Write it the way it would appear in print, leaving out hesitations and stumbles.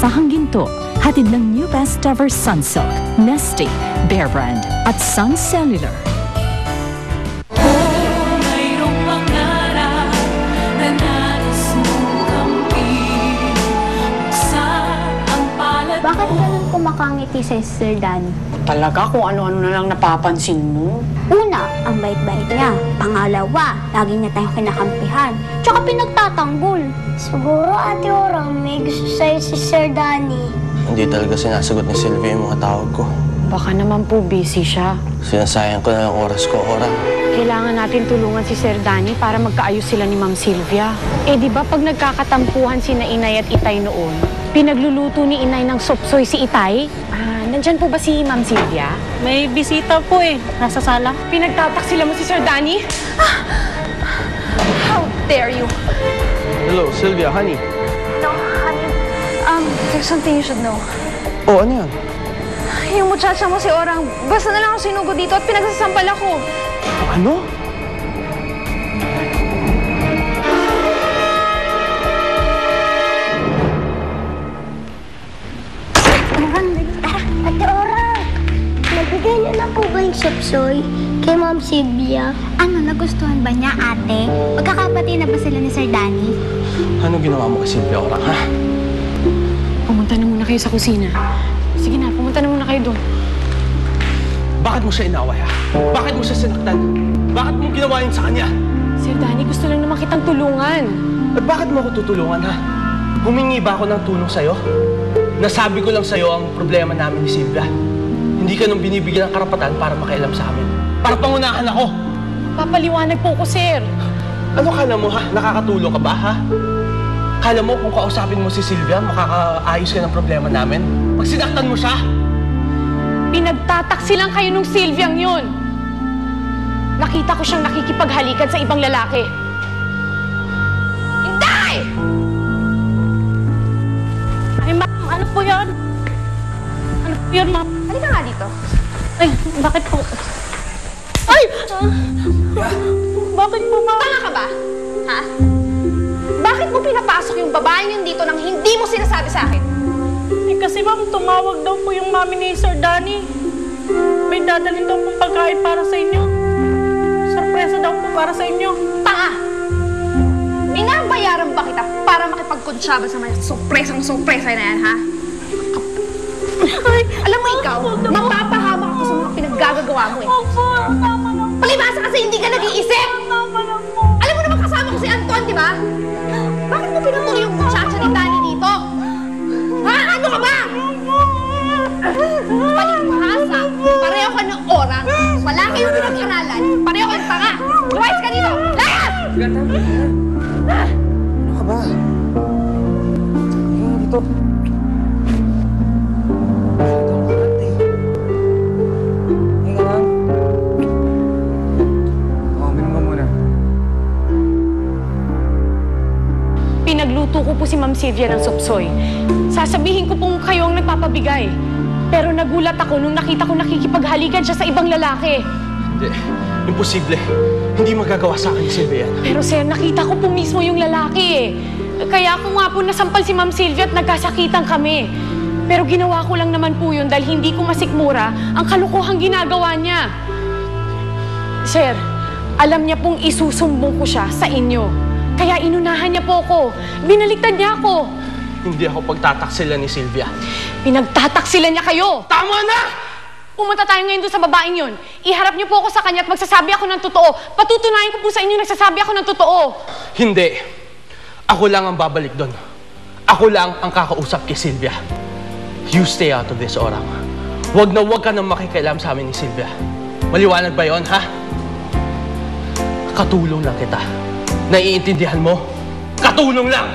Sahang ginto, hatid ng New Best Ever Sunsilk, Nestle, Bear Brand at Sun Cellular. Bakit ganun kumakangiti si Sir Danny? Talaga kung ano-ano na lang napapansin mo. Una, ang bait-bait niya. Pangalawa, lagi niya tayong kinakampihan. Tsaka pinagtatanggol. Siguro, Ate Orang, may gusto sa'yo si Sir Danny. Hindi talaga sinasagot ni Sylvia yung mga tawag ko. Baka naman po busy siya. Sinasayang ko na lang oras ko, Orang. Kailangan natin tulungan si Sir Danny para magkaayos sila ni Ma'am Sylvia. Eh di ba pag nagkakatampuhan sina Inay at Itay noon, pinagluluto ni Inay ng sopsoy si Itay? Nandyan po ba si Ma'am Sylvia? May bisita po eh. Nasa sala. Pinagtataksila mo si Sir Danny? How dare you? Hello, Sylvia, honey. No, honey. There's something you should know. Oh, ano yan? Yung muchacha mo si Orang, basta na lang ako sinugo dito at pinagsasampal ako. Ano? Ate Orang, nabigay niyo na po ba yung sapsoy kay Ma'am Sylvia? Ano, nagustuhan ba niya, ate? Magkakapatid na ba sila ni Sir Danny? Ano ginawa mo kay Sylvia, Orang, ha? Pumunta na muna kayo sa kusina. Sige na, pumunta na muna kayo doon. Bakit mo siya inaway, ha? Bakit mo siya sinaktan? Bakit mo ginawa yun sa kanya? Sir Danny, gusto lang naman kitang tulungan. At bakit mo ako tutulungan, ha? Humingi ba ako ng tulong sa'yo? Nasabi ko lang sa'yo ang problema namin ni Sylvia. Hindi ka nung binibigyan ng karapatan para makialam sa amin. Para pangunahan ako! Papaliwanag po ko, sir. Ano kala mo, ha? Nakakatulong ka ba, ha? Kala mo kung kausapin mo si Sylvia, makakaayos ka ng problema namin? Pag sinaktan mo siya? Pinagtataksi lang kayo nung Sylviang yun. Nakita ko siyang nakikipaghalikan sa ibang lalaki. Inday! Ay, ma'am, ano po yan? Ano po yan, ma'am? Halika nga dito. Ay, bakit po? Ay! Bakit po, ma'am? Tanga ka ba? Ha? Bakit mo pinapasok yung babaeng yun dito nang hindi mo sinasabi sa akin? Eh, kasi ma'am, tumawag daw po yung mami ni Sir Danny. May dadalhin daw pong pagkain para sa inyo. Sorpresa daw po para sa inyo. Tanga! Binabayaran ba kita para makipagkonsyaba sa mga sorpresang-sorpresa na yan, ha? Ay, Alam mo ikaw, mapapahamak ako sa mga pinaggagawa mo eh. Opo, tama lang po. Palibasa kasi hindi ka nag-iisip! Tama lang po. Alam mo naman kasama ko si Anton, di ba? Bakit mo pinutuloy yung muchacha ni Danny dito? Ha? Ano ka ba? Palibhasa! Pareho ka ng orang. Wala kayong pinag-aralan. Pareho kayong tanga. Lumayas ka dito! Layas! Ano ka ba? Tingnan dito. Hinga lang. Uminom ka muna. Pinagluto ko po si Ma'am Sylvia ng sopsoy. Sasabihin ko pong kayo ang nagpapabigay. Pero nagulat ako nung nakita ko nakikipaghalikan siya sa ibang lalaki. Hindi. Imposible. Hindi magagawa sa akin ni Sylvia yan. Pero sir, nakita ko po mismo yung lalaki eh. Kaya ako nga po nasampal si Ma'am Sylvia at nagkasakitan kami. Pero ginawa ko lang naman po yun dahil hindi ko masikmura ang kalukuhang ginagawa niya. Sir, alam niya pong isusumbong ko siya sa inyo. Kaya inunahan niya po ako. Binaliktad niya ako. Hindi ako pagtataksilan ni Sylvia. Pinagtataksilan niya kayo! Tama na! Pumunta tayo ngayon doon sa babaeng yun. Iharap niyo po ako sa kanya at magsasabi ako ng totoo. Patutunayan ko po sa inyo nagsasabi ako ng totoo. Hindi. Ako lang ang babalik doon. Ako lang ang kakausap kay Sylvia. You stay out of this, Orang. Huwag na huwag ka nang makikialam sa amin ni Sylvia. Maliwanag ba yon, ha? Katulong lang kita. Naiintindihan mo? Katulong lang!